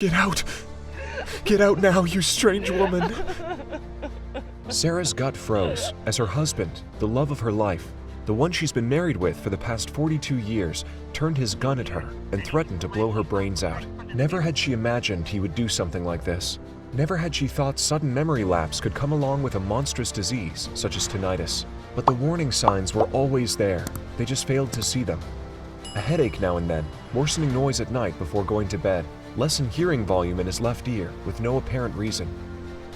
Get out! Get out now, you strange woman! Sarah's gut froze as her husband, the love of her life, the one she's been married with for the past 42 years, turned his gun at her and threatened to blow her brains out. Never had she imagined he would do something like this. Never had she thought sudden memory lapse could come along with a monstrous disease such as tinnitus. But the warning signs were always there. They just failed to see them. A headache now and then, worsening noise at night before going to bed, lessened hearing volume in his left ear with no apparent reason.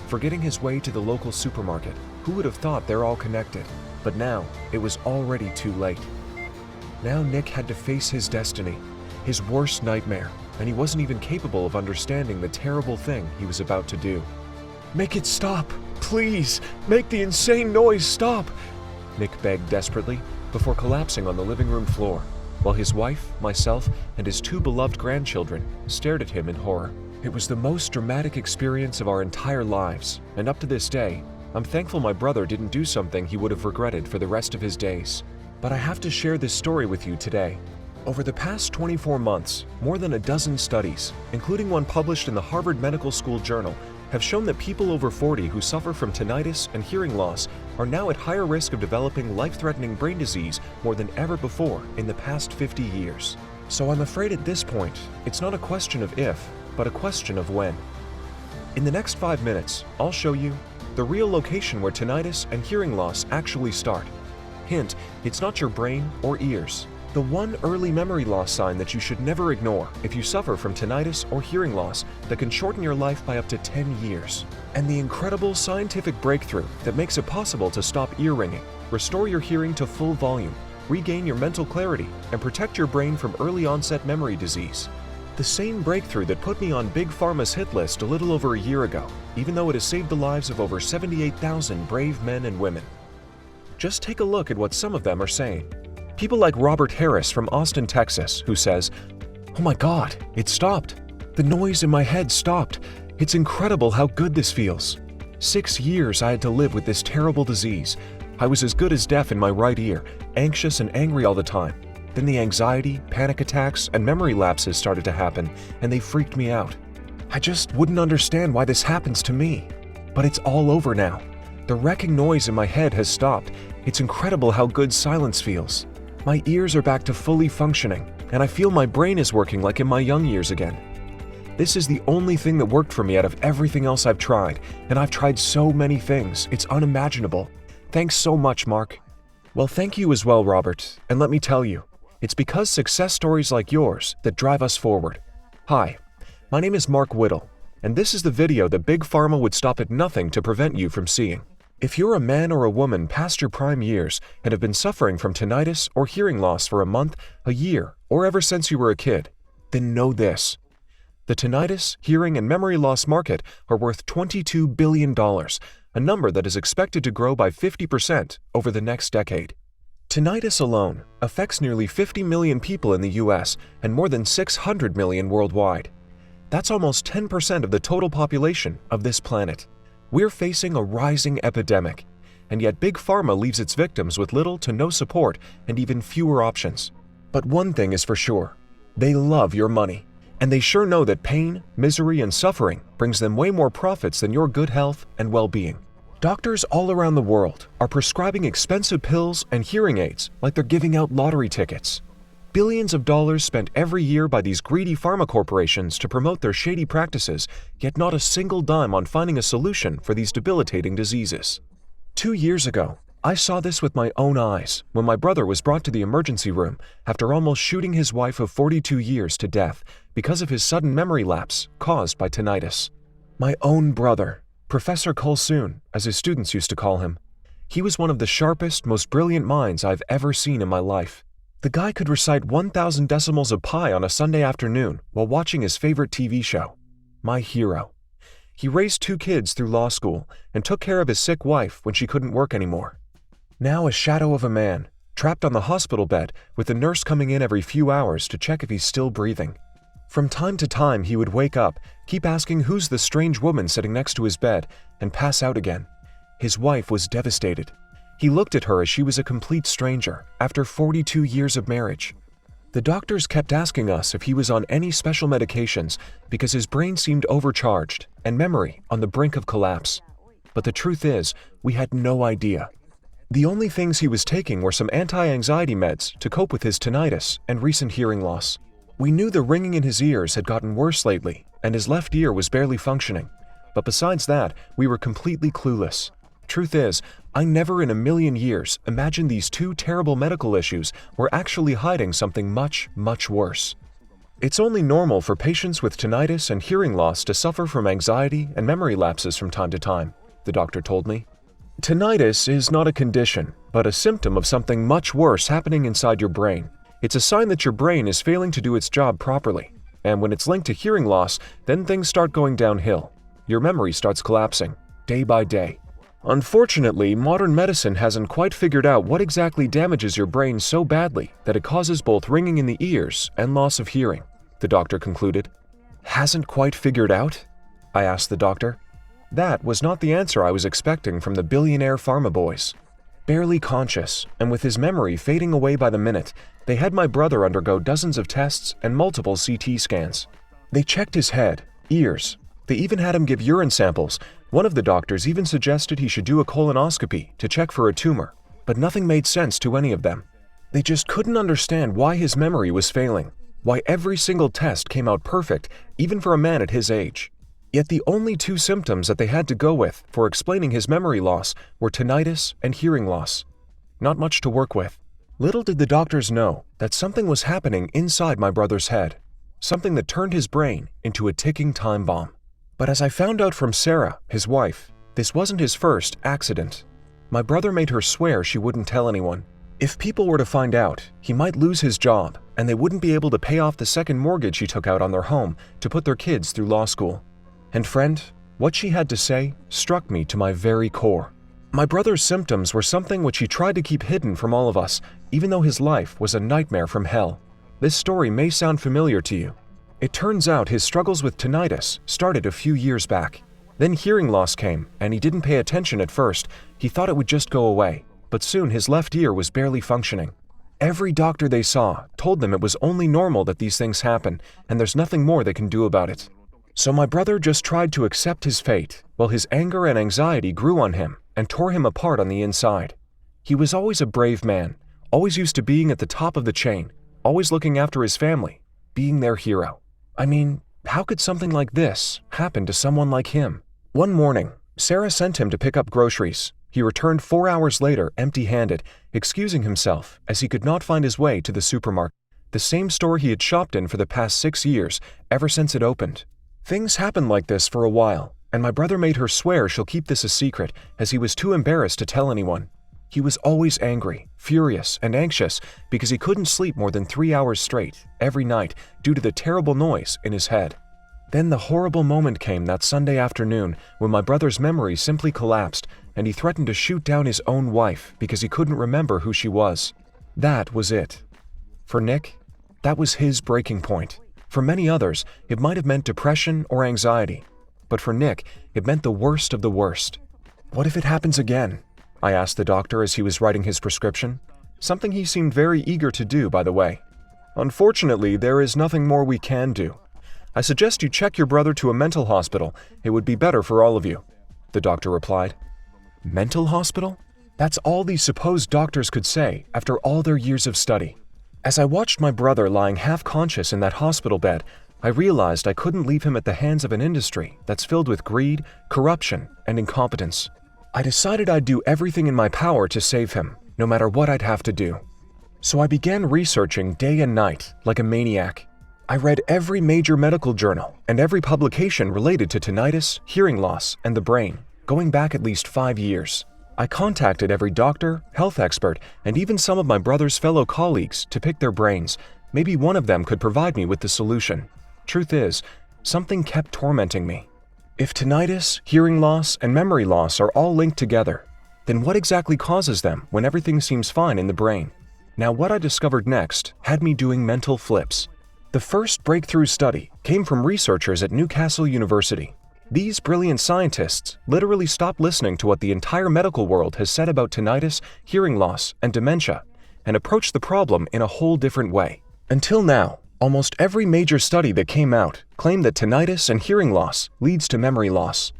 Forgetting his way to the local supermarket. Who would have thought they're all connected? But now, it was already too late. Now Nick had to face his destiny, his worst nightmare, and he wasn't even capable of understanding the terrible thing he was about to do. "Make it stop! Please! Make the insane noise stop!" Nick begged desperately before collapsing on the living room floor, while his wife, myself, and his two beloved grandchildren stared at him in horror. It was the most dramatic experience of our entire lives, and up to this day, I'm thankful my brother didn't do something he would have regretted for the rest of his days. But I have to share this story with you today. Over the past 24 months, more than a dozen studies, including one published in the Harvard Medical School Journal, have shown that people over 40 who suffer from tinnitus and hearing loss are now at higher risk of developing life-threatening brain disease more than ever before in the past 50 years. So I'm afraid at this point, it's not a question of if, but a question of when. In the next 5 minutes, I'll show you the real location where tinnitus and hearing loss actually start. Hint, it's not your brain or ears. The one early memory loss sign that you should never ignore if you suffer from tinnitus or hearing loss that can shorten your life by up to 10 years. And the incredible scientific breakthrough that makes it possible to stop ear ringing, restore your hearing to full volume, regain your mental clarity, and protect your brain from early onset memory disease. The same breakthrough that put me on Big Pharma's hit list a little over a year ago, even though it has saved the lives of over 78,000 brave men and women. Just take a look at what some of them are saying. People like Robert Harris from Austin, Texas, who says, "Oh my God, it stopped. The noise in my head stopped. It's incredible how good this feels. 6 years I had to live with this terrible disease. I was as good as deaf in my right ear, anxious and angry all the time. Then the anxiety, panic attacks, and memory lapses started to happen, and they freaked me out. I just wouldn't understand why this happens to me. But it's all over now. The wrecking noise in my head has stopped. It's incredible how good silence feels. My ears are back to fully functioning, and I feel my brain is working like in my young years again. This is the only thing that worked for me out of everything else I've tried, and I've tried so many things, it's unimaginable. Thanks so much, Mark." Well, thank you as well, Robert, and let me tell you, it's because success stories like yours that drive us forward. Hi, my name is Mark Whittle, and this is the video that Big Pharma would stop at nothing to prevent you from seeing. If you're a man or a woman past your prime years and have been suffering from tinnitus or hearing loss for a month, a year, or ever since you were a kid, then know this. The tinnitus, hearing, and memory loss market are worth $22 billion, a number that is expected to grow by 50% over the next decade. Tinnitus alone affects nearly 50 million people in the US and more than 600 million worldwide. That's almost 10% of the total population of this planet. We're facing a rising epidemic, and yet Big Pharma leaves its victims with little to no support and even fewer options. But one thing is for sure, they love your money, and they sure know that pain, misery, and suffering brings them way more profits than your good health and well-being. Doctors all around the world are prescribing expensive pills and hearing aids like they're giving out lottery tickets. Billions of dollars spent every year by these greedy pharma corporations to promote their shady practices, yet not a single dime on finding a solution for these debilitating diseases. 2 years ago, I saw this with my own eyes when my brother was brought to the emergency room after almost shooting his wife of 42 years to death because of his sudden memory lapse caused by tinnitus. My own brother, Professor Kulsoon, as his students used to call him. He was one of the sharpest, most brilliant minds I've ever seen in my life. The guy could recite 1,000 decimals of pi on a Sunday afternoon while watching his favorite TV show. My hero. He raised 2 kids through law school and took care of his sick wife when she couldn't work anymore. Now a shadow of a man, trapped on the hospital bed with the nurse coming in every few hours to check if he's still breathing. From time to time he would wake up, keep asking who's the strange woman sitting next to his bed, and pass out again. His wife was devastated. He looked at her as she was a complete stranger after 42 years of marriage. The doctors kept asking us if he was on any special medications because his brain seemed overcharged and memory on the brink of collapse. But the truth is, we had no idea. The only things he was taking were some anti-anxiety meds to cope with his tinnitus and recent hearing loss. We knew the ringing in his ears had gotten worse lately, and his left ear was barely functioning. But besides that, we were completely clueless. Truth is, I never in a million years imagined these two terrible medical issues were actually hiding something much, much worse. It's only normal for patients with tinnitus and hearing loss to suffer from anxiety and memory lapses from time to time, the doctor told me. Tinnitus is not a condition, but a symptom of something much worse happening inside your brain. It's a sign that your brain is failing to do its job properly. And when it's linked to hearing loss, then things start going downhill. Your memory starts collapsing, day by day. Unfortunately, modern medicine hasn't quite figured out what exactly damages your brain so badly that it causes both ringing in the ears and loss of hearing, the doctor concluded. Hasn't quite figured out? I asked the doctor. That was not the answer I was expecting from the billionaire pharma boys. Barely conscious, and with his memory fading away by the minute, they had my brother undergo dozens of tests and multiple CT scans. They checked his head, ears. They even had him give urine samples. One of the doctors even suggested he should do a colonoscopy to check for a tumor, but nothing made sense to any of them. They just couldn't understand why his memory was failing, why every single test came out perfect, even for a man at his age. Yet the only two symptoms that they had to go with for explaining his memory loss were tinnitus and hearing loss. Not much to work with. Little did the doctors know that something was happening inside my brother's head, something that turned his brain into a ticking time bomb. But as I found out from Sarah, his wife, this wasn't his first accident. My brother made her swear she wouldn't tell anyone. If people were to find out, he might lose his job and they wouldn't be able to pay off the second mortgage he took out on their home to put their kids through law school. And friend, what she had to say struck me to my very core. My brother's symptoms were something which he tried to keep hidden from all of us, even though his life was a nightmare from hell. This story may sound familiar to you. It turns out his struggles with tinnitus started a few years back. Then hearing loss came, and he didn't pay attention at first. He thought it would just go away, but soon his left ear was barely functioning. Every doctor they saw told them it was only normal that these things happen, and there's nothing more they can do about it. So my brother just tried to accept his fate, while his anger and anxiety grew on him and tore him apart on the inside. He was always a brave man, always used to being at the top of the chain, always looking after his family, being their hero. I mean, how could something like this happen to someone like him? One morning, Sarah sent him to pick up groceries. He returned 4 hours later empty-handed, excusing himself as he could not find his way to the supermarket, the same store he had shopped in for the past 6 years, ever since it opened. Things happened like this for a while, and my brother made her swear she'll keep this a secret as he was too embarrassed to tell anyone. He was always angry, furious, and anxious because he couldn't sleep more than 3 hours straight every night due to the terrible noise in his head. Then the horrible moment came that Sunday afternoon when my brother's memory simply collapsed and he threatened to shoot down his own wife because he couldn't remember who she was. That was it. For Nick, that was his breaking point. For many others, it might have meant depression or anxiety. But for Nick, it meant the worst of the worst. What if it happens again? I asked the doctor as he was writing his prescription, something he seemed very eager to do, by the way. Unfortunately, there is nothing more we can do. I suggest you check your brother to a mental hospital. It would be better for all of you, the doctor replied. Mental hospital? That's all these supposed doctors could say after all their years of study. As I watched my brother lying half-conscious in that hospital bed, I realized I couldn't leave him at the hands of an industry that's filled with greed, corruption, and incompetence. I decided I'd do everything in my power to save him, no matter what I'd have to do. So I began researching day and night like a maniac. I read every major medical journal and every publication related to tinnitus, hearing loss, and the brain, going back at least 5 years. I contacted every doctor, health expert, and even some of my brother's fellow colleagues to pick their brains. Maybe one of them could provide me with the solution. Truth is, something kept tormenting me. If tinnitus, hearing loss, and memory loss are all linked together, then what exactly causes them when everything seems fine in the brain? Now, what I discovered next had me doing mental flips. The first breakthrough study came from researchers at Newcastle University. These brilliant scientists literally stopped listening to what the entire medical world has said about tinnitus, hearing loss, and dementia, and approached the problem in a whole different way. Until now, almost every major study that came out claimed that tinnitus and hearing loss leads to memory loss.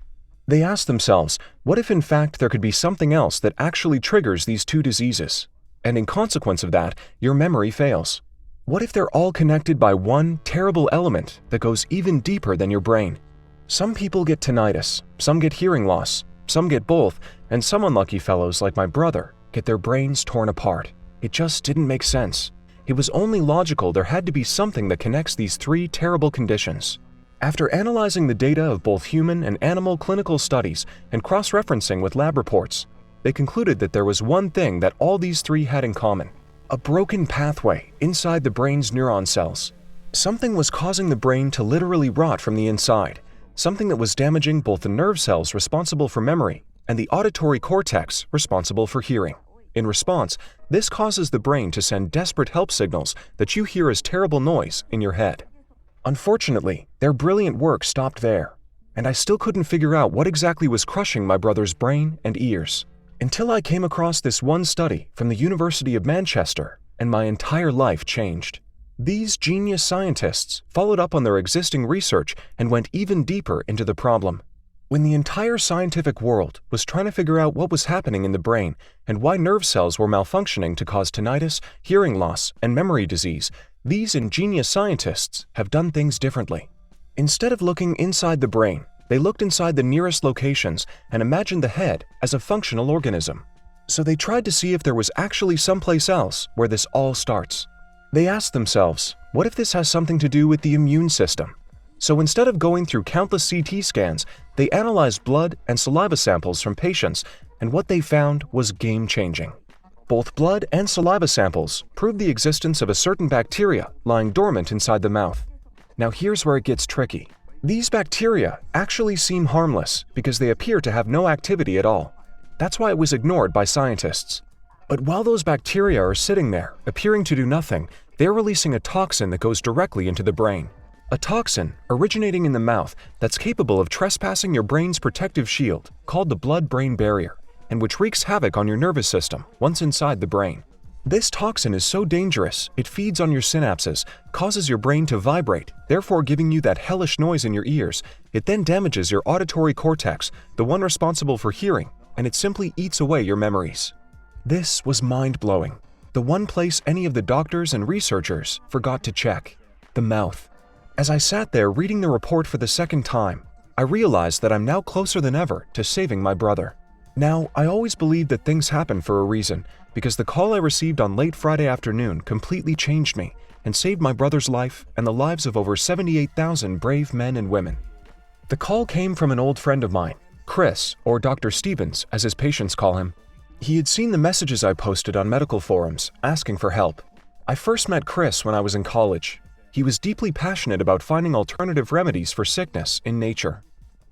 They asked themselves, what if in fact there could be something else that actually triggers these two diseases? And in consequence of that, your memory fails. What if they're all connected by one terrible element that goes even deeper than your brain? Some people get tinnitus, some get hearing loss, some get both, and some unlucky fellows like my brother get their brains torn apart. It just didn't make sense. It was only logical there had to be something that connects these three terrible conditions. After analyzing the data of both human and animal clinical studies and cross-referencing with lab reports, they concluded that there was one thing that all these three had in common: a broken pathway inside the brain's neuron cells. Something was causing the brain to literally rot from the inside, something that was damaging both the nerve cells responsible for memory and the auditory cortex responsible for hearing. In response, this causes the brain to send desperate help signals that you hear as terrible noise in your head. Unfortunately, their brilliant work stopped there, and I still couldn't figure out what exactly was crushing my brother's brain and ears, until I came across this one study from the University of Manchester, and my entire life changed. These genius scientists followed up on their existing research and went even deeper into the problem. When the entire scientific world was trying to figure out what was happening in the brain and why nerve cells were malfunctioning to cause tinnitus, hearing loss, and memory disease, these ingenious scientists have done things differently. Instead of looking inside the brain, they looked inside the nearest locations and imagined the head as a functional organism. So they tried to see if there was actually someplace else where this all starts. They asked themselves, what if this has something to do with the immune system? So instead of going through countless CT scans, they analyzed blood and saliva samples from patients, and what they found was game-changing. Both blood and saliva samples proved the existence of a certain bacteria lying dormant inside the mouth. Now here's where it gets tricky. These bacteria actually seem harmless because they appear to have no activity at all. That's why it was ignored by scientists. But while those bacteria are sitting there, appearing to do nothing, they're releasing a toxin that goes directly into the brain. A toxin originating in the mouth that's capable of trespassing your brain's protective shield, called the blood-brain barrier, and which wreaks havoc on your nervous system once inside the brain. This toxin is so dangerous, it feeds on your synapses, causes your brain to vibrate, therefore giving you that hellish noise in your ears. It then damages your auditory cortex, the one responsible for hearing, and it simply eats away your memories. This was mind-blowing. The one place any of the doctors and researchers forgot to check: the mouth. As I sat there reading the report for the second time, I realized that I'm now closer than ever to saving my brother. Now, I always believed that things happen for a reason, because the call I received on late Friday afternoon completely changed me and saved my brother's life and the lives of over 78,000 brave men and women. The call came from an old friend of mine, Chris, or Dr. Stevens, as his patients call him. He had seen the messages I posted on medical forums asking for help. I first met Chris when I was in college. He was deeply passionate about finding alternative remedies for sickness in nature.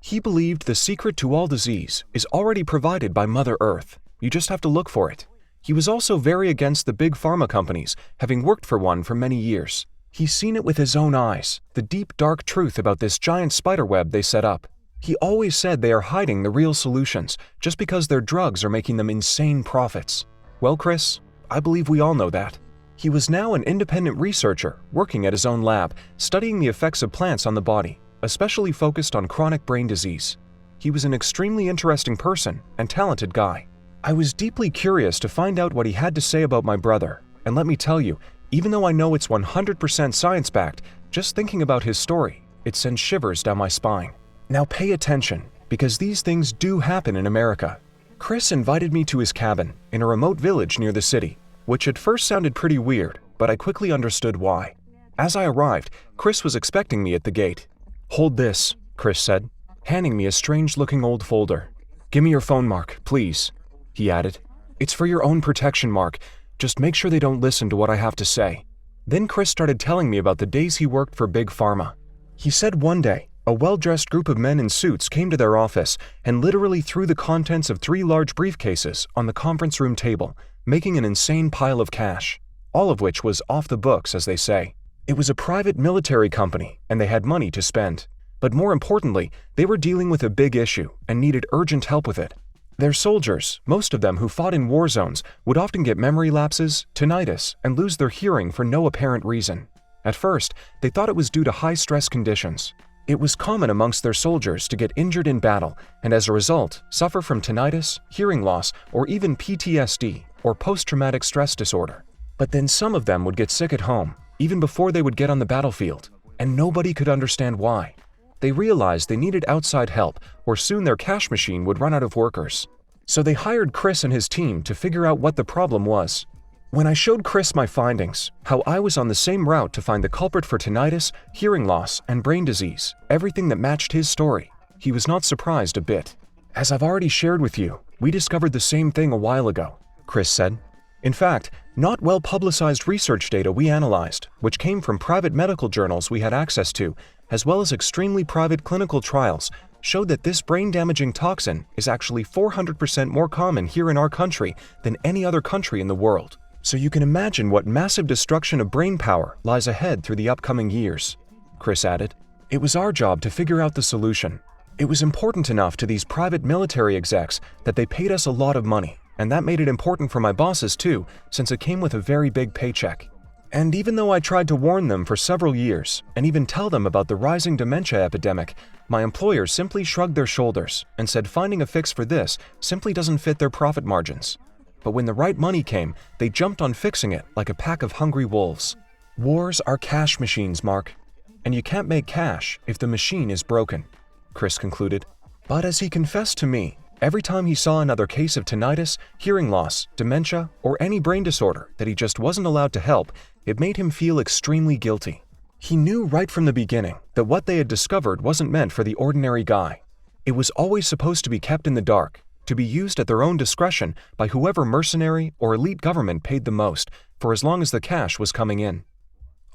He believed the secret to all disease is already provided by Mother Earth. You just have to look for it. He was also very against the big pharma companies, having worked for one for many years. He's seen it with his own eyes, the deep dark truth about this giant spiderweb they set up. He always said they are hiding the real solutions just because their drugs are making them insane profits. Well, Chris, I believe we all know that. He was now an independent researcher working at his own lab, studying the effects of plants on the body, especially focused on chronic brain disease. He was an extremely interesting person and talented guy. I was deeply curious to find out what he had to say about my brother, and let me tell you, even though I know it's 100% science-backed, just thinking about his story, it sends shivers down my spine. Now pay attention, because these things do happen in America. Chris invited me to his cabin in a remote village near the city, which at first sounded pretty weird, but I quickly understood why. As I arrived, Chris was expecting me at the gate. "Hold this," Chris said, handing me a strange-looking old folder. "Give me your phone, Mark, please," he added. "It's for your own protection, Mark. Just make sure they don't listen to what I have to say." Then Chris started telling me about the days he worked for Big Pharma. He said one day, a well-dressed group of men in suits came to their office and literally threw the contents of 3 large briefcases on the conference room table, making an insane pile of cash, all of which was off the books, as they say. It was a private military company, and they had money to spend. But more importantly, they were dealing with a big issue and needed urgent help with it. Their soldiers, most of them who fought in war zones, would often get memory lapses, tinnitus, and lose their hearing for no apparent reason. At first, they thought it was due to high-stress conditions. It was common amongst their soldiers to get injured in battle and as a result, suffer from tinnitus, hearing loss, or even PTSD, or post-traumatic stress disorder. But then some of them would get sick at home, even before they would get on the battlefield, and nobody could understand why. They realized they needed outside help, or soon their cash machine would run out of workers. So they hired Chris and his team to figure out what the problem was. When I showed Chris my findings, how I was on the same route to find the culprit for tinnitus, hearing loss, and brain disease, everything that matched his story, he was not surprised a bit. "As I've already shared with you, we discovered the same thing a while ago," Chris said. "In fact, not well-publicized research data we analyzed, which came from private medical journals we had access to, as well as extremely private clinical trials, showed that this brain-damaging toxin is actually 400% more common here in our country than any other country in the world. So you can imagine what massive destruction of brain power lies ahead through the upcoming years," Chris added. "It was our job to figure out the solution. It was important enough to these private military execs that they paid us a lot of money, and that made it important for my bosses too, since it came with a very big paycheck. And even though I tried to warn them for several years, and even tell them about the rising dementia epidemic, my employers simply shrugged their shoulders and said finding a fix for this simply doesn't fit their profit margins. But when the right money came, they jumped on fixing it like a pack of hungry wolves. Wars are cash machines, Mark, and you can't make cash if the machine is broken," Chris concluded. But as he confessed to me, every time he saw another case of tinnitus, hearing loss, dementia, or any brain disorder that he just wasn't allowed to help, it made him feel extremely guilty. He knew right from the beginning that what they had discovered wasn't meant for the ordinary guy. It was always supposed to be kept in the dark, to be used at their own discretion by whoever mercenary or elite government paid the most, for as long as the cash was coming in.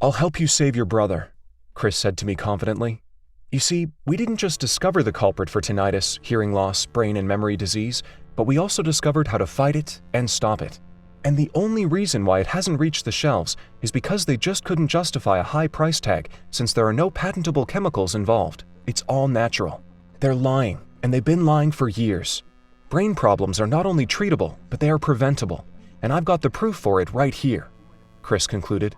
"I'll help you save your brother," Chris said to me confidently. "You see, we didn't just discover the culprit for tinnitus, hearing loss, brain and memory disease, but we also discovered how to fight it and stop it. And the only reason why it hasn't reached the shelves is because they just couldn't justify a high price tag since there are no patentable chemicals involved. It's all natural. They're lying, and they've been lying for years. Brain problems are not only treatable, but they are preventable, and I've got the proof for it right here," Chris concluded.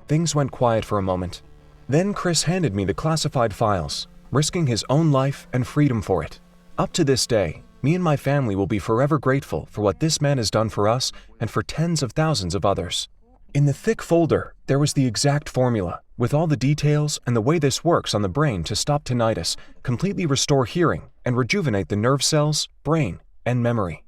Things went quiet for a moment. Then Chris handed me the classified files, risking his own life and freedom for it. Up to this day, me and my family will be forever grateful for what this man has done for us and for tens of thousands of others. In the thick folder, there was the exact formula, with all the details and the way this works on the brain to stop tinnitus, completely restore hearing, and rejuvenate the nerve cells, brain, and memory.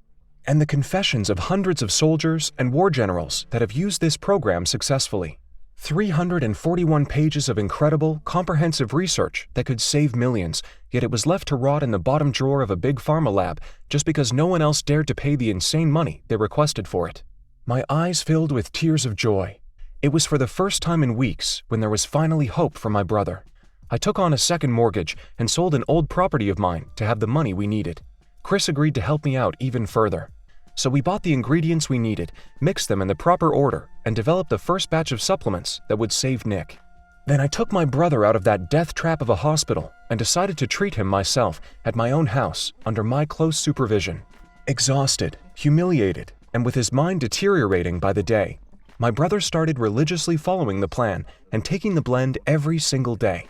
And the confessions of hundreds of soldiers and war generals that have used this program successfully. 341 pages of incredible, comprehensive research that could save millions, yet it was left to rot in the bottom drawer of a big pharma lab just because no one else dared to pay the insane money they requested for it. My eyes filled with tears of joy. It was for the first time in weeks when there was finally hope for my brother. I took on a second mortgage and sold an old property of mine to have the money we needed. Chris agreed to help me out even further. So we bought the ingredients we needed, mixed them in the proper order, and developed the first batch of supplements that would save Nick. Then I took my brother out of that death trap of a hospital and decided to treat him myself at my own house under my close supervision. Exhausted, humiliated, and with his mind deteriorating by the day, my brother started religiously following the plan and taking the blend every single day.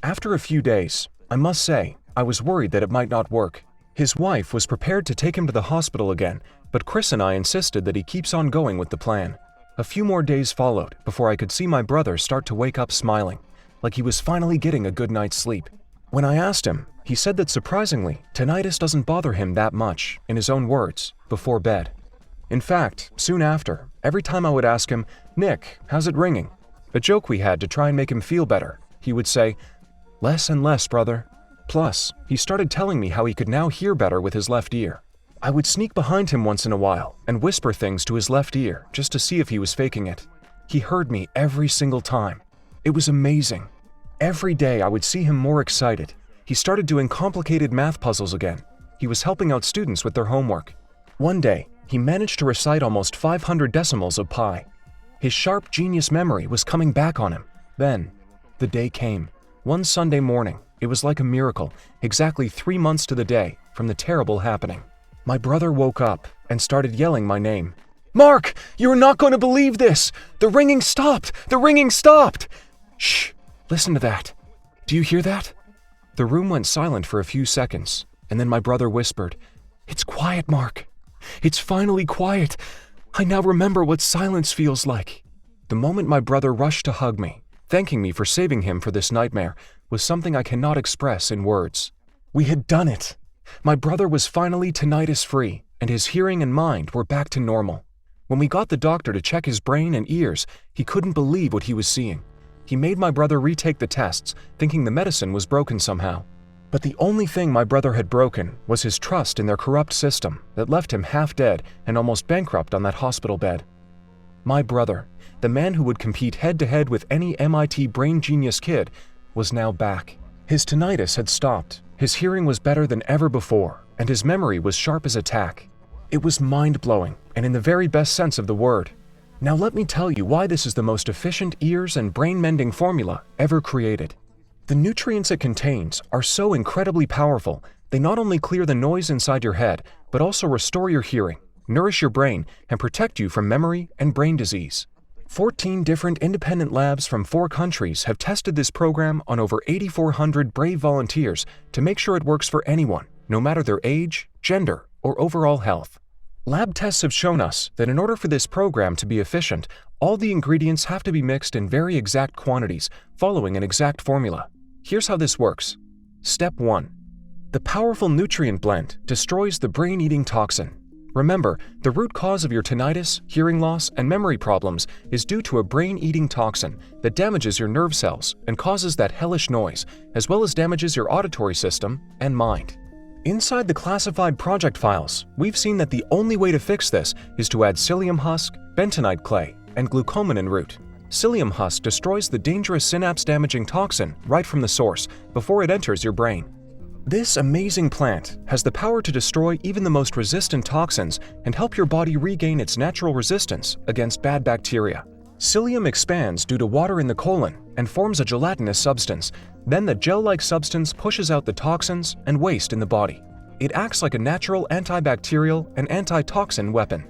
After a few days, I must say, I was worried that it might not work. His wife was prepared to take him to the hospital again, but Chris and I insisted that he keeps on going with the plan. A few more days followed before I could see my brother start to wake up smiling, like he was finally getting a good night's sleep. When I asked him, he said that surprisingly, tinnitus doesn't bother him that much, in his own words, before bed. In fact, soon after, every time I would ask him, "Nick, how's it ringing?" a joke we had to try and make him feel better, he would say, "Less and less, brother." Plus, he started telling me how he could now hear better with his left ear. I would sneak behind him once in a while and whisper things to his left ear just to see if he was faking it. He heard me every single time. It was amazing. Every day I would see him more excited. He started doing complicated math puzzles again. He was helping out students with their homework. One day, he managed to recite almost 500 decimals of pi. His sharp genius memory was coming back on him. Then, the day came. One Sunday morning, it was like a miracle, exactly 3 months to the day from the terrible happening. My brother woke up and started yelling my name. "Mark, you're not going to believe this! The ringing stopped! The ringing stopped!" "Shh, listen to that. Do you hear that?" The room went silent for a few seconds, and then my brother whispered, "It's quiet, Mark. It's finally quiet. I now remember what silence feels like." The moment my brother rushed to hug me, thanking me for saving him for this nightmare, was something I cannot express in words. We had done it. My brother was finally tinnitus-free, and his hearing and mind were back to normal. When we got the doctor to check his brain and ears, he couldn't believe what he was seeing. He made my brother retake the tests, thinking the medicine was broken somehow. But the only thing my brother had broken was his trust in their corrupt system that left him half dead and almost bankrupt on that hospital bed. My brother, the man who would compete head-to-head with any MIT brain genius kid, was now back. His tinnitus had stopped, his hearing was better than ever before, and his memory was sharp as a tack. It was mind-blowing, and in the very best sense of the word. Now let me tell you why this is the most efficient ears and brain-mending formula ever created. The nutrients it contains are so incredibly powerful, they not only clear the noise inside your head, but also restore your hearing, nourish your brain, and protect you from memory and brain disease. 14 different independent labs from 4 countries have tested this program on over 8,400 brave volunteers to make sure it works for anyone, no matter their age, gender, or overall health. Lab tests have shown us that in order for this program to be efficient, all the ingredients have to be mixed in very exact quantities, following an exact formula. Here's how this works. Step 1. The powerful nutrient blend destroys the brain-eating toxin. Remember, the root cause of your tinnitus, hearing loss, and memory problems is due to a brain-eating toxin that damages your nerve cells and causes that hellish noise, as well as damages your auditory system and mind. Inside the classified project files, we've seen that the only way to fix this is to add psyllium husk, bentonite clay, and glucomannan root. Psyllium husk destroys the dangerous synapse-damaging toxin right from the source before it enters your brain. This amazing plant has the power to destroy even the most resistant toxins and help your body regain its natural resistance against bad bacteria. Psyllium expands due to water in the colon and forms a gelatinous substance. Then the gel-like substance pushes out the toxins and waste in the body. It acts like a natural antibacterial and antitoxin weapon.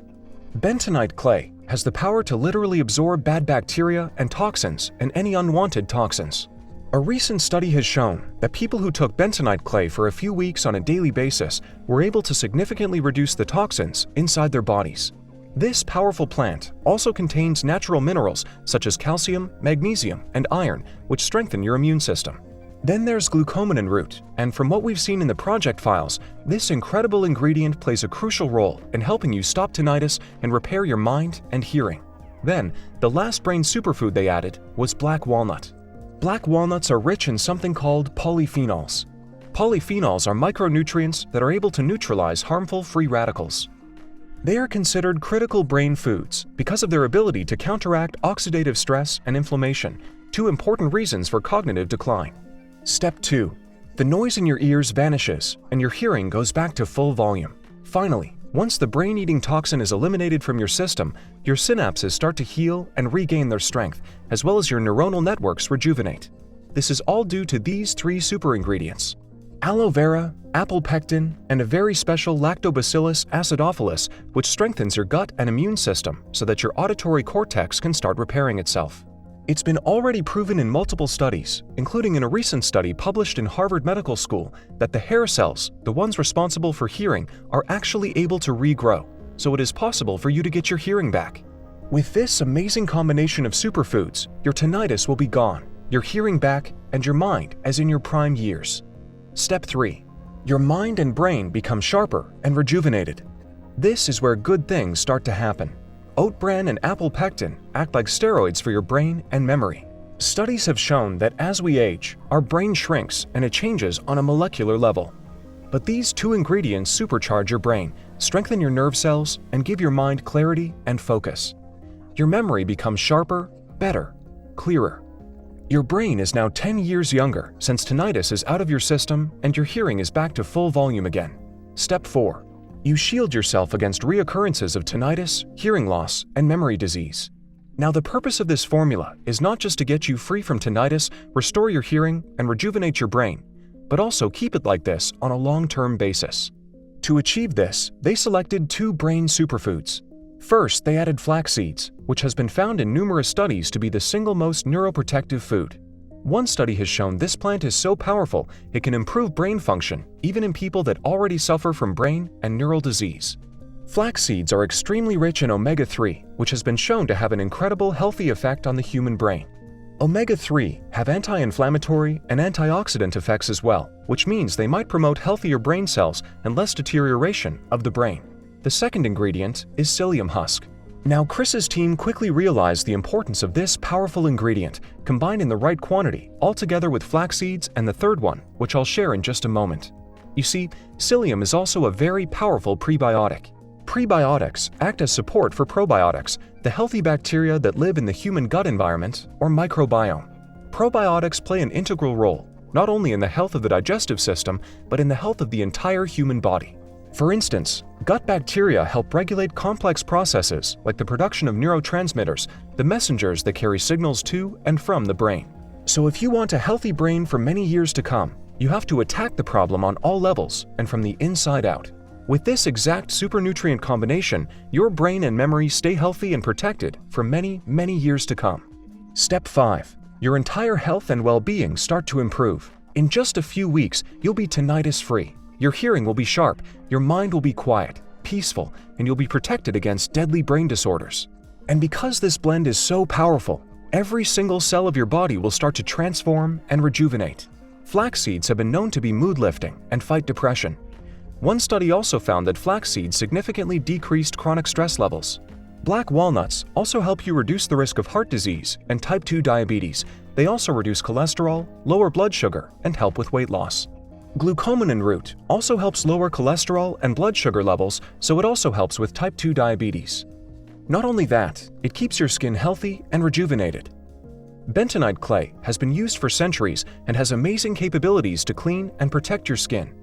Bentonite clay has the power to literally absorb bad bacteria and toxins and any unwanted toxins. A recent study has shown that people who took bentonite clay for a few weeks on a daily basis were able to significantly reduce the toxins inside their bodies. This powerful plant also contains natural minerals such as calcium, magnesium, and iron, which strengthen your immune system. Then there's glucomannan root, and from what we've seen in the project files, this incredible ingredient plays a crucial role in helping you stop tinnitus and repair your mind and hearing. Then, the last brain superfood they added was black walnut. Black walnuts are rich in something called polyphenols. Polyphenols are micronutrients that are able to neutralize harmful free radicals. They are considered critical brain foods because of their ability to counteract oxidative stress and inflammation, 2 important reasons for cognitive decline. Step 2. The noise in your ears vanishes and your hearing goes back to full volume. Finally, once the brain-eating toxin is eliminated from your system, your synapses start to heal and regain their strength, as well as your neuronal networks rejuvenate. This is all due to these 3 super ingredients: aloe vera, apple pectin, and a very special lactobacillus acidophilus, which strengthens your gut and immune system so that your auditory cortex can start repairing itself. It's been already proven in multiple studies, including in a recent study published in Harvard Medical School, that the hair cells, the ones responsible for hearing, are actually able to regrow, so it is possible for you to get your hearing back. With this amazing combination of superfoods, your tinnitus will be gone, your hearing back, and your mind as in your prime years. Step 3. Your mind and brain become sharper and rejuvenated. This is where good things start to happen. Oat bran and apple pectin act like steroids for your brain and memory. Studies have shown that as we age, our brain shrinks and it changes on a molecular level. But these 2 ingredients supercharge your brain, strengthen your nerve cells, and give your mind clarity and focus. Your memory becomes sharper, better, clearer. Your brain is now 10 years younger since tinnitus is out of your system and your hearing is back to full volume again. Step 4. You shield yourself against reoccurrences of tinnitus, hearing loss, and memory disease. Now, the purpose of this formula is not just to get you free from tinnitus, restore your hearing, and rejuvenate your brain, but also keep it like this on a long-term basis. To achieve this, they selected 2 brain superfoods. First, they added flax seeds, which has been found in numerous studies to be the single most neuroprotective food. One study has shown this plant is so powerful it can improve brain function even in people that already suffer from brain and neural disease. Flax seeds are extremely rich in omega-3, which has been shown to have an incredible healthy effect on the human brain. Omega-3 have anti-inflammatory and antioxidant effects as well, which means they might promote healthier brain cells and less deterioration of the brain. The second ingredient is psyllium husk. Now, Chris's team quickly realized the importance of this powerful ingredient, combined in the right quantity, all together with flax seeds and the third one, which I'll share in just a moment. You see, psyllium is also a very powerful prebiotic. Prebiotics act as support for probiotics, the healthy bacteria that live in the human gut environment, or microbiome. Probiotics play an integral role, not only in the health of the digestive system, but in the health of the entire human body. For instance, gut bacteria help regulate complex processes like the production of neurotransmitters, the messengers that carry signals to and from the brain. So if you want a healthy brain for many years to come, you have to attack the problem on all levels and from the inside out. With this exact supernutrient combination, your brain and memory stay healthy and protected for many, many years to come. Step 5. Your entire health and well-being start to improve. In just a few weeks, you'll be tinnitus-free. Your hearing will be sharp, your mind will be quiet, peaceful, and you'll be protected against deadly brain disorders. And because this blend is so powerful, every single cell of your body will start to transform and rejuvenate. Flax seeds have been known to be mood-lifting and fight depression. One study also found that flax seeds significantly decreased chronic stress levels. Black walnuts also help you reduce the risk of heart disease and type 2 diabetes. They also reduce cholesterol, lower blood sugar, and help with weight loss. Glucomannan root also helps lower cholesterol and blood sugar levels, so it also helps with type 2 diabetes. Not only that, it keeps your skin healthy and rejuvenated. Bentonite clay has been used for centuries and has amazing capabilities to clean and protect your skin.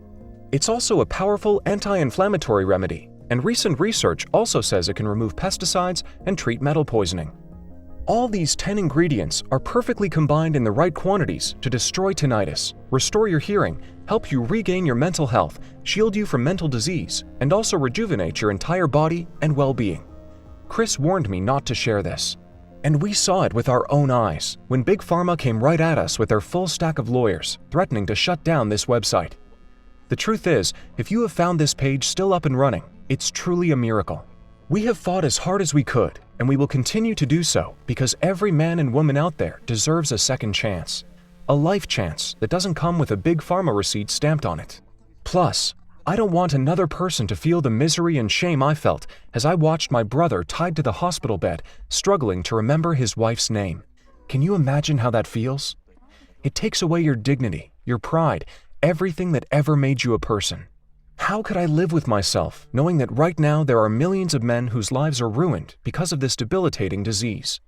It's also a powerful anti-inflammatory remedy, and recent research also says it can remove pesticides and treat metal poisoning. All these 10 ingredients are perfectly combined in the right quantities to destroy tinnitus, restore your hearing, help you regain your mental health, shield you from mental disease, and also rejuvenate your entire body and well-being. Chris warned me not to share this. And we saw it with our own eyes when Big Pharma came right at us with their full stack of lawyers, threatening to shut down this website. The truth is, if you have found this page still up and running, it's truly a miracle. We have fought as hard as we could, and we will continue to do so because every man and woman out there deserves a second chance. A life chance that doesn't come with a Big Pharma receipt stamped on it. Plus, I don't want another person to feel the misery and shame I felt as I watched my brother tied to the hospital bed, struggling to remember his wife's name. Can you imagine how that feels? It takes away your dignity, your pride, everything that ever made you a person. How could I live with myself knowing that right now there are millions of men whose lives are ruined because of this debilitating disease?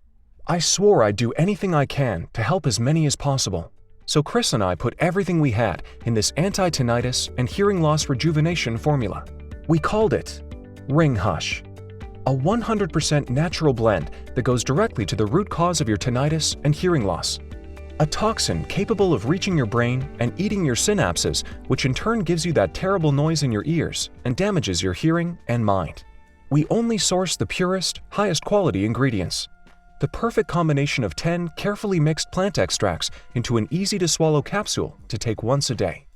I swore I'd do anything I can to help as many as possible. So Chris and I put everything we had in this anti-tinnitus and hearing loss rejuvenation formula. We called it RingHush, a 100% natural blend that goes directly to the root cause of your tinnitus and hearing loss. A toxin capable of reaching your brain and eating your synapses, which in turn gives you that terrible noise in your ears and damages your hearing and mind. We only source the purest, highest quality ingredients. The perfect combination of 10 carefully mixed plant extracts into an easy-to-swallow capsule to take once a day.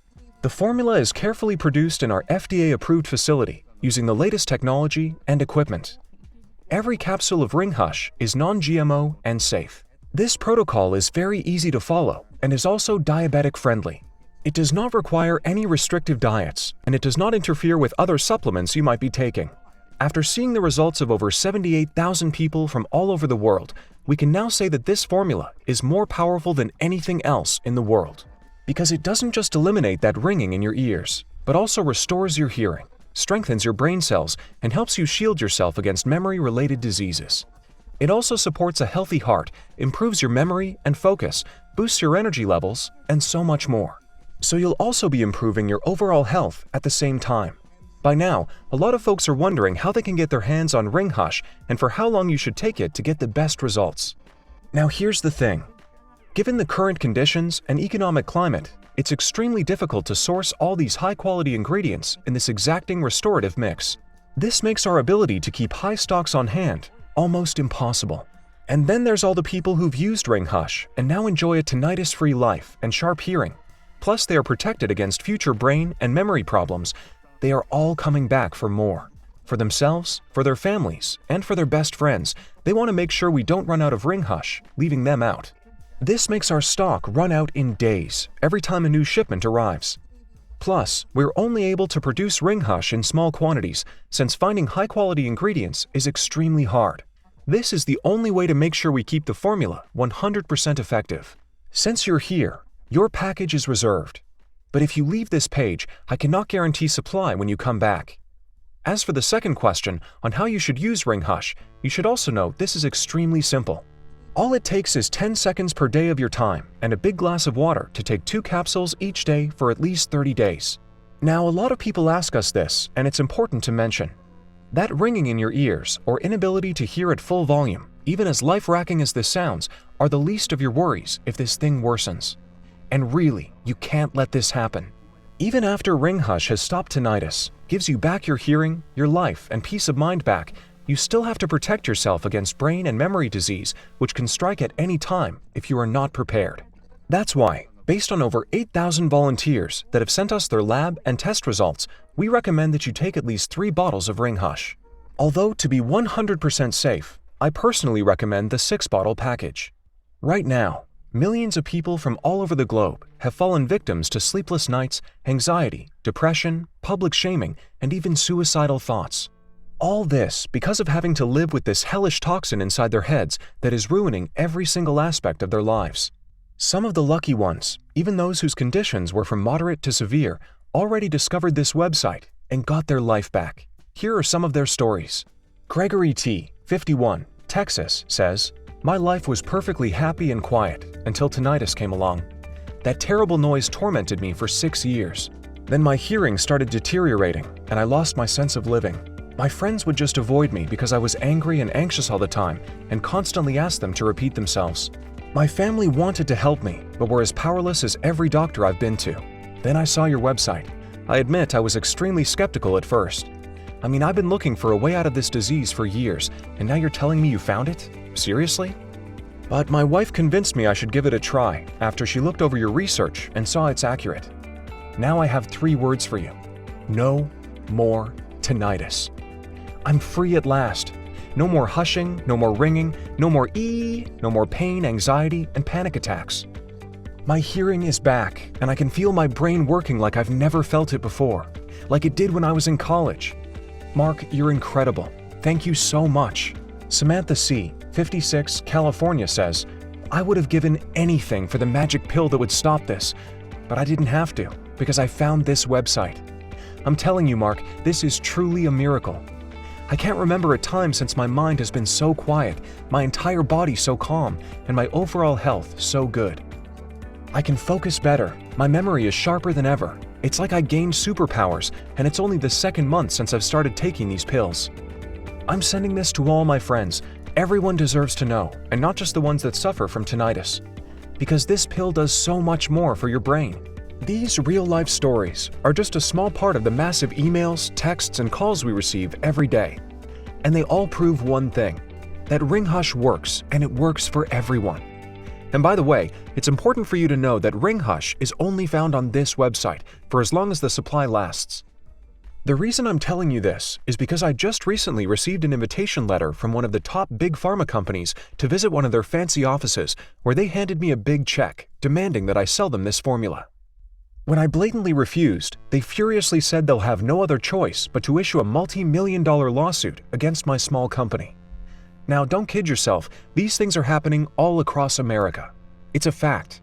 The formula is carefully produced in our FDA-approved facility using the latest technology and equipment. Every capsule of RingHush is non-GMO and safe. This protocol is very easy to follow and is also diabetic-friendly. It does not require any restrictive diets, and it does not interfere with other supplements you might be taking. After seeing the results of over 78,000 people from all over the world, we can now say that this formula is more powerful than anything else in the world. Because it doesn't just eliminate that ringing in your ears, but also restores your hearing, strengthens your brain cells, and helps you shield yourself against memory-related diseases. It also supports a healthy heart, improves your memory and focus, boosts your energy levels, and so much more. So you'll also be improving your overall health at the same time. By now, a lot of folks are wondering how they can get their hands on RingHush and for how long you should take it to get the best results. Now here's the thing. Given the current conditions and economic climate, it's extremely difficult to source all these high-quality ingredients in this exacting restorative mix. This makes our ability to keep high stocks on hand almost impossible. And then there's all the people who've used RingHush and now enjoy a tinnitus-free life and sharp hearing. Plus, they are protected against future brain and memory problems. They are all coming back for more. For themselves, for their families, and for their best friends, they want to make sure we don't run out of RingHush, leaving them out. This makes our stock run out in days every time a new shipment arrives. Plus, we're only able to produce RingHush in small quantities since finding high-quality ingredients is extremely hard. This is the only way to make sure we keep the formula 100% effective. Since you're here, your package is reserved. But if you leave this page, I cannot guarantee supply when you come back. As for the second question on how you should use RingHush, you should also know this is extremely simple. All it takes is 10 seconds per day of your time and a big glass of water to take 2 capsules each day for at least 30 days. Now, a lot of people ask us this, and it's important to mention. That ringing in your ears or inability to hear at full volume, even as life-wracking as this sounds, are the least of your worries if this thing worsens. And really, you can't let this happen. Even after RingHush has stopped tinnitus, gives you back your hearing, your life, and peace of mind back, you still have to protect yourself against brain and memory disease, which can strike at any time if you are not prepared. That's why, based on over 8,000 volunteers that have sent us their lab and test results, we recommend that you take at least 3 bottles of RingHush. Although, to be 100% safe, I personally recommend the 6-bottle package. Right now, millions of people from all over the globe have fallen victims to sleepless nights, anxiety, depression, public shaming, and even suicidal thoughts. All this because of having to live with this hellish toxin inside their heads that is ruining every single aspect of their lives. Some of the lucky ones, even those whose conditions were from moderate to severe, already discovered this website and got their life back. Here are some of their stories. Gregory T., 51, Texas, says, "My life was perfectly happy and quiet until tinnitus came along. That terrible noise tormented me for 6 years. Then my hearing started deteriorating and I lost my sense of living. My friends would just avoid me because I was angry and anxious all the time and constantly asked them to repeat themselves. My family wanted to help me, but were as powerless as every doctor I've been to. Then I saw your website. I admit I was extremely skeptical at first. I mean, I've been looking for a way out of this disease for years, and now you're telling me you found it? Seriously? But my wife convinced me I should give it a try after she looked over your research and saw it's accurate. Now I have 3 words for you. No more tinnitus. I'm free at last. No more hushing, no more ringing, no more no more pain, anxiety, and panic attacks. My hearing is back, and I can feel my brain working like I've never felt it before, like it did when I was in college. Mark, you're incredible. Thank you so much." Samantha C., 56, California says, "I would have given anything for the magic pill that would stop this, but I didn't have to because I found this website. I'm telling you, Mark, this is truly a miracle. I can't remember a time since my mind has been so quiet, my entire body so calm, and my overall health so good. I can focus better, my memory is sharper than ever. It's like I gained superpowers, and it's only the 2nd month since I've started taking these pills. I'm sending this to all my friends. Everyone deserves to know, and not just the ones that suffer from tinnitus. Because this pill does so much more for your brain. These real-life stories are just a small part of the massive emails, texts, and calls we receive every day. And they all prove one thing, that RingHush works, and it works for everyone. And by the way, it's important for you to know that RingHush is only found on this website for as long as the supply lasts. The reason I'm telling you this is because I just recently received an invitation letter from one of the top big pharma companies to visit one of their fancy offices, where they handed me a big check demanding that I sell them this formula. When I blatantly refused, they furiously said they'll have no other choice but to issue a multi-million-dollar lawsuit against my small company. Now, don't kid yourself, these things are happening all across America. It's a fact.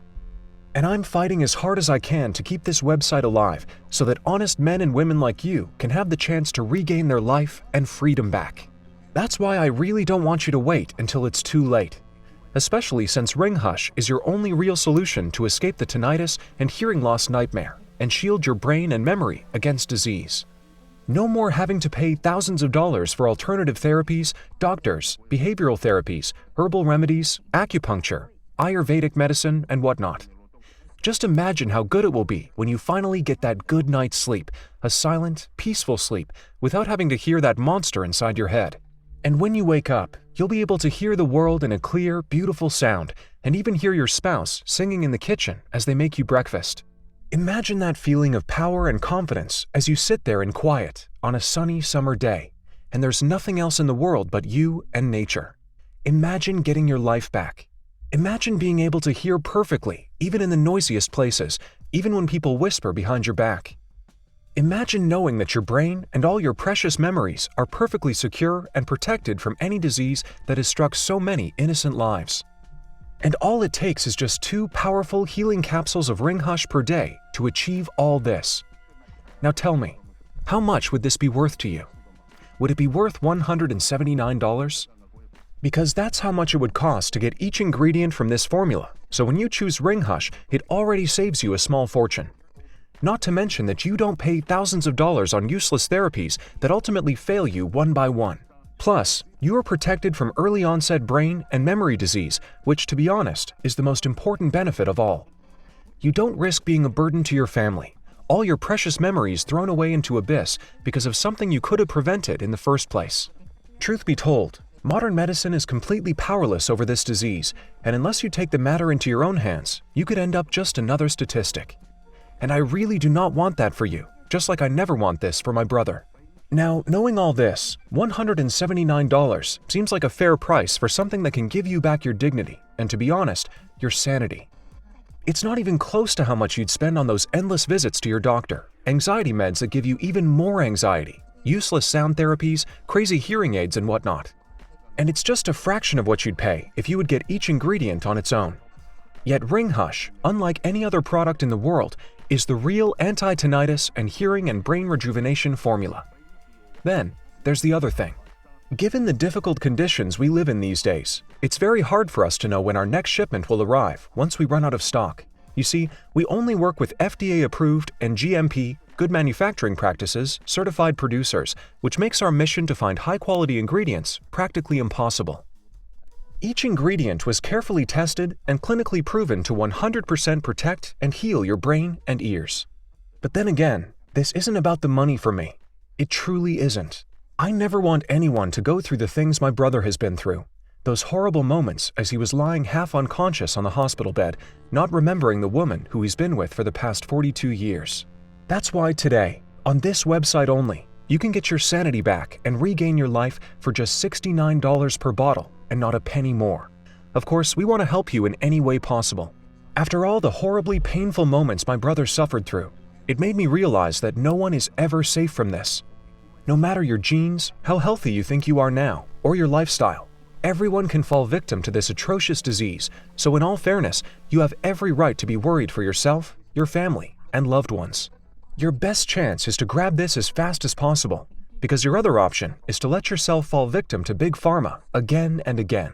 And I'm fighting as hard as I can to keep this website alive so that honest men and women like you can have the chance to regain their life and freedom back. That's why I really don't want you to wait until it's too late. Especially since RingHush is your only real solution to escape the tinnitus and hearing loss nightmare and shield your brain and memory against disease. No more having to pay thousands of dollars for alternative therapies, doctors, behavioral therapies, herbal remedies, acupuncture, Ayurvedic medicine, and whatnot. Just imagine how good it will be when you finally get that good night's sleep, a silent, peaceful sleep, without having to hear that monster inside your head. And when you wake up, you'll be able to hear the world in a clear, beautiful sound, and even hear your spouse singing in the kitchen as they make you breakfast. Imagine that feeling of power and confidence as you sit there in quiet on a sunny summer day, and there's nothing else in the world but you and nature. Imagine getting your life back. Imagine being able to hear perfectly, even in the noisiest places, even when people whisper behind your back. Imagine knowing that your brain and all your precious memories are perfectly secure and protected from any disease that has struck so many innocent lives. And all it takes is just 2 powerful healing capsules of RingHush per day to achieve all this. Now tell me, how much would this be worth to you? Would it be worth $179? Because that's how much it would cost to get each ingredient from this formula, so when you choose RingHush, it already saves you a small fortune. Not to mention that you don't pay thousands of dollars on useless therapies that ultimately fail you one by one. Plus, you are protected from early onset brain and memory disease, which, to be honest, is the most important benefit of all. You don't risk being a burden to your family, all your precious memories thrown away into abyss because of something you could have prevented in the first place. Truth be told, modern medicine is completely powerless over this disease, and unless you take the matter into your own hands, you could end up just another statistic. And I really do not want that for you, just like I never want this for my brother. Now, knowing all this, $179 seems like a fair price for something that can give you back your dignity and, to be honest, your sanity. It's not even close to how much you'd spend on those endless visits to your doctor, anxiety meds that give you even more anxiety, useless sound therapies, crazy hearing aids, and whatnot. And it's just a fraction of what you'd pay if you would get each ingredient on its own. Yet RingHush, unlike any other product in the world, is the real anti-tinnitus and hearing and brain rejuvenation formula. Then, there's the other thing. Given the difficult conditions we live in these days, it's very hard for us to know when our next shipment will arrive once we run out of stock. You see, we only work with FDA-approved and GMP, good manufacturing practices, certified producers, which makes our mission to find high-quality ingredients practically impossible. Each ingredient was carefully tested and clinically proven to 100% protect and heal your brain and ears. But then again, this isn't about the money for me. It truly isn't. I never want anyone to go through the things my brother has been through. Those horrible moments as he was lying half unconscious on the hospital bed, not remembering the woman who he's been with for the past 42 years. That's why today, on this website only, you can get your sanity back and regain your life for just $69 per bottle and not a penny more. Of course, we want to help you in any way possible. After all the horribly painful moments my brother suffered through, it made me realize that no one is ever safe from this. No matter your genes, how healthy you think you are now, or your lifestyle, everyone can fall victim to this atrocious disease, so in all fairness, you have every right to be worried for yourself, your family, and loved ones. Your best chance is to grab this as fast as possible, because your other option is to let yourself fall victim to Big Pharma again and again.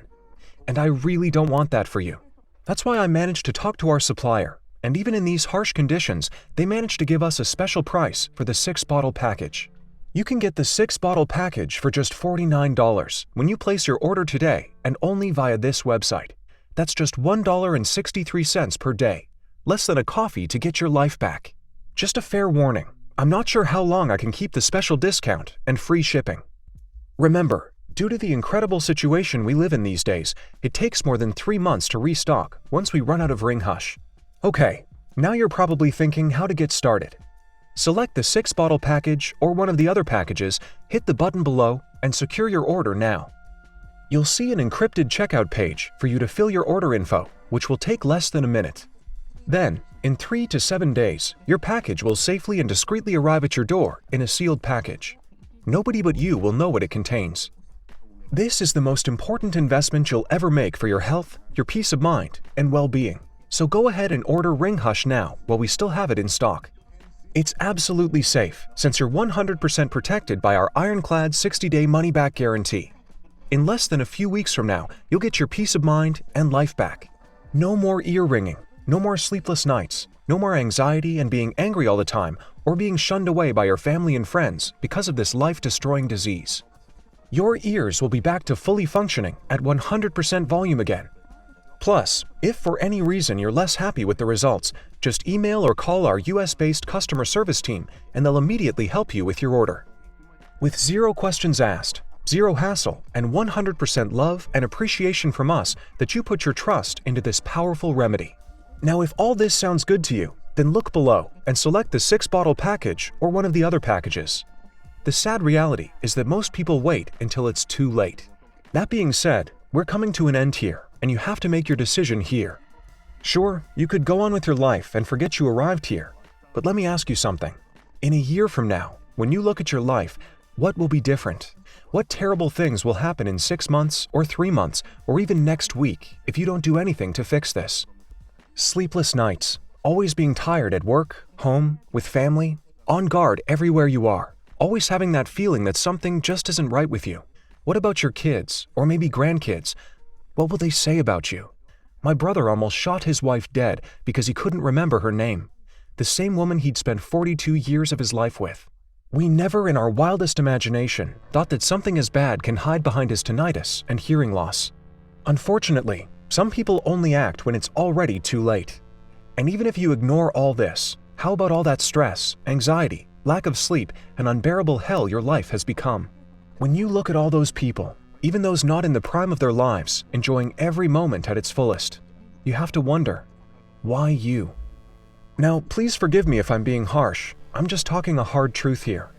And I really don't want that for you. That's why I managed to talk to our supplier, and even in these harsh conditions, they managed to give us a special price for the 6-bottle package. You can get the 6-bottle package for just $49 when you place your order today and only via this website. That's just $1.63 per day, less than a coffee to get your life back. Just a fair warning, I'm not sure how long I can keep the special discount and free shipping. Remember, due to the incredible situation we live in these days, it takes more than 3 months to restock once we run out of RingHush. Okay, now you're probably thinking how to get started. Select the 6-bottle package or one of the other packages, hit the button below, and secure your order now. You'll see an encrypted checkout page for you to fill your order info, which will take less than a minute. Then, in 3 to 7 days, your package will safely and discreetly arrive at your door in a sealed package. Nobody but you will know what it contains. This is the most important investment you'll ever make for your health, your peace of mind, and well-being. So go ahead and order RingHush now while we still have it in stock. It's absolutely safe since you're 100% protected by our ironclad 60-day money-back guarantee. In less than a few weeks from now, you'll get your peace of mind and life back. No more ear ringing, no more sleepless nights, no more anxiety and being angry all the time or being shunned away by your family and friends because of this life-destroying disease. Your ears will be back to fully functioning at 100% volume again. Plus, if for any reason you're less happy with the results, Just email or call our US-based customer service team and they'll immediately help you with your order. With 0 questions asked, 0 hassle, and 100% love and appreciation from us that you put your trust into this powerful remedy. Now, if all this sounds good to you, then look below and select the 6-bottle package or one of the other packages. The sad reality is that most people wait until it's too late. That being said, we're coming to an end here, and you have to make your decision here. Sure, you could go on with your life and forget you arrived here, but let me ask you something. In a year from now, when you look at your life, what will be different? What terrible things will happen in 6 months or 3 months or even next week if you don't do anything to fix this? Sleepless nights, always being tired at work, home, with family, on guard everywhere you are, always having that feeling that something just isn't right with you. What about your kids or maybe grandkids? What will they say about you? My brother almost shot his wife dead because he couldn't remember her name, the same woman he'd spent 42 years of his life with. We never in our wildest imagination thought that something as bad can hide behind his tinnitus and hearing loss. Unfortunately, some people only act when it's already too late. And even if you ignore all this, how about all that stress, anxiety, lack of sleep, and unbearable hell your life has become? When you look at all those people, even those not in the prime of their lives, enjoying every moment at its fullest, you have to wonder, why you? Now, please forgive me if I'm being harsh. I'm just talking a hard truth here.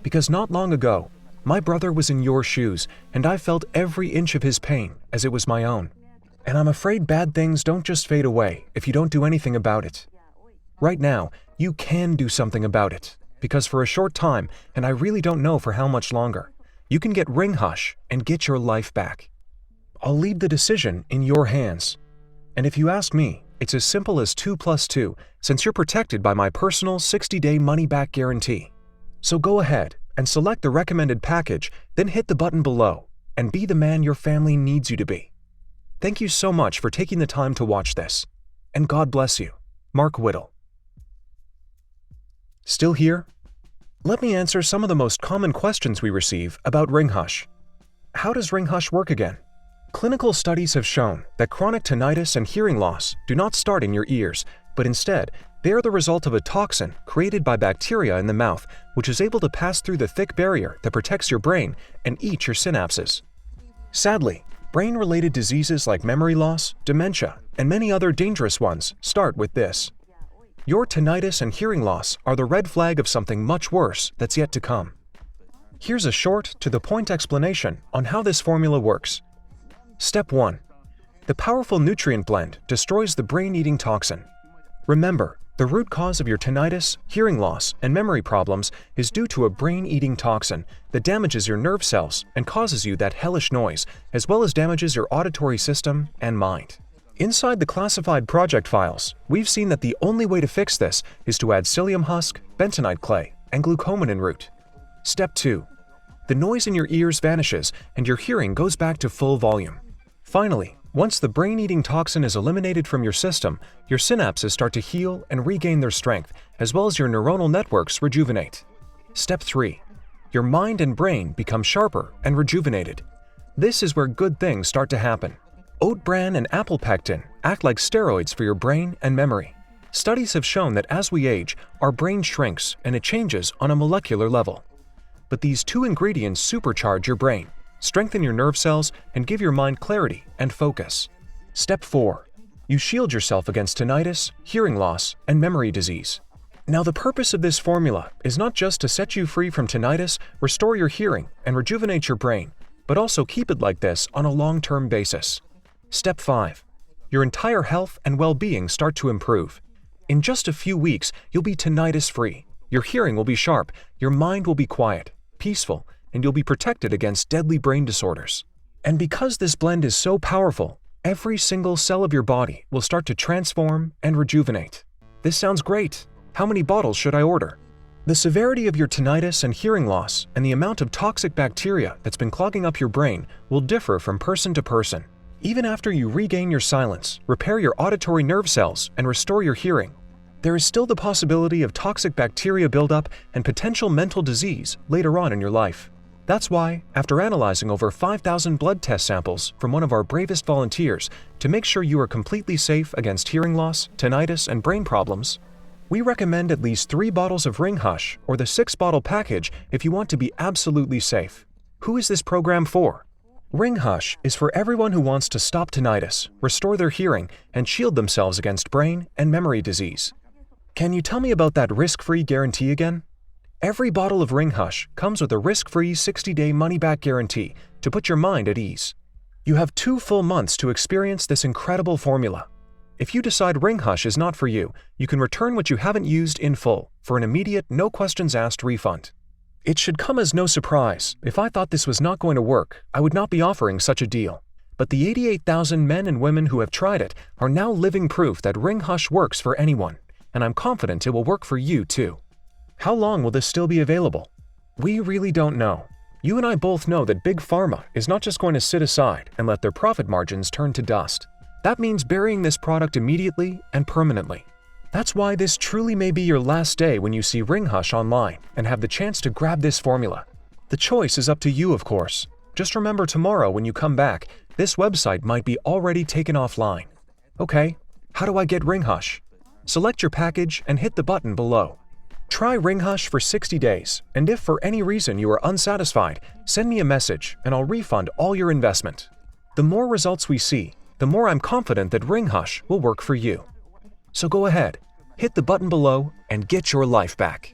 Because not long ago, my brother was in your shoes, and I felt every inch of his pain as it was my own. And I'm afraid bad things don't just fade away if you don't do anything about it. Right now, you can do something about it, because for a short time, and I really don't know for how much longer, you can get RingHush and get your life back. I'll leave the decision in your hands. And if you ask me, it's as simple as 2 + 2, since you're protected by my personal 60-day money-back guarantee. So go ahead and select the recommended package, then hit the button below, and be the man your family needs you to be. Thank you so much for taking the time to watch this. And God bless you. Mark Whittle. Still here? Let me answer some of the most common questions we receive about RingHush. How does RingHush work again? Clinical studies have shown that chronic tinnitus and hearing loss do not start in your ears, but instead, they are the result of a toxin created by bacteria in the mouth, which is able to pass through the thick barrier that protects your brain and eat your synapses. Sadly, brain-related diseases like memory loss, dementia, and many other dangerous ones start with this. Your tinnitus and hearing loss are the red flag of something much worse that's yet to come. Here's a short, to-the-point explanation on how this formula works. Step 1. The powerful nutrient blend destroys the brain-eating toxin. Remember, the root cause of your tinnitus, hearing loss, and memory problems is due to a brain-eating toxin that damages your nerve cells and causes you that hellish noise, as well as damages your auditory system and mind. Inside the classified project files, we've seen that the only way to fix this is to add psyllium husk, bentonite clay, and glucomannan root. Step 2. The noise in your ears vanishes and your hearing goes back to full volume. Finally, once the brain-eating toxin is eliminated from your system, your synapses start to heal and regain their strength, as well as your neuronal networks rejuvenate. Step 3. Your mind and brain become sharper and rejuvenated. This is where good things start to happen. Oat bran and apple pectin act like steroids for your brain and memory. Studies have shown that as we age, our brain shrinks and it changes on a molecular level. But these 2 ingredients supercharge your brain, strengthen your nerve cells, and give your mind clarity and focus. Step 4. You shield yourself against tinnitus, hearing loss, and memory disease. Now, the purpose of this formula is not just to set you free from tinnitus, restore your hearing, and rejuvenate your brain, but also keep it like this on a long-term basis. Step 5. Your entire health and well-being start to improve. In just a few weeks, you'll be tinnitus-free. Your hearing will be sharp, your mind will be quiet, peaceful, and you'll be protected against deadly brain disorders. And because this blend is so powerful, every single cell of your body will start to transform and rejuvenate. This sounds great. How many bottles should I order? The severity of your tinnitus and hearing loss and the amount of toxic bacteria that's been clogging up your brain will differ from person to person. Even after you regain your silence, repair your auditory nerve cells, and restore your hearing, there is still the possibility of toxic bacteria buildup and potential mental disease later on in your life. That's why, after analyzing over 5,000 blood test samples from one of our bravest volunteers to make sure you are completely safe against hearing loss, tinnitus, and brain problems, we recommend at least 3 bottles of RingHush or the 6-bottle package if you want to be absolutely safe. Who is this program for? RingHush is for everyone who wants to stop tinnitus, restore their hearing, and shield themselves against brain and memory disease. Can you tell me about that risk-free guarantee again? Every bottle of RingHush comes with a risk-free 60-day money-back guarantee to put your mind at ease. You have 2 full months to experience this incredible formula. If you decide RingHush is not for you, you can return what you haven't used in full for an immediate, no-questions-asked refund. It should come as no surprise. If I thought this was not going to work, I would not be offering such a deal. But the 88,000 men and women who have tried it are now living proof that RingHush works for anyone, and I'm confident it will work for you too. How long will this still be available? We really don't know. You and I both know that Big Pharma is not just going to sit aside and let their profit margins turn to dust. That means burying this product immediately and permanently. That's why this truly may be your last day when you see RingHush online and have the chance to grab this formula. The choice is up to you, of course. Just remember tomorrow when you come back, this website might be already taken offline. Okay, how do I get RingHush? Select your package and hit the button below. Try RingHush for 60 days, and if for any reason you are unsatisfied, send me a message and I'll refund all your investment. The more results we see, the more I'm confident that RingHush will work for you. So go ahead, hit the button below and get your life back.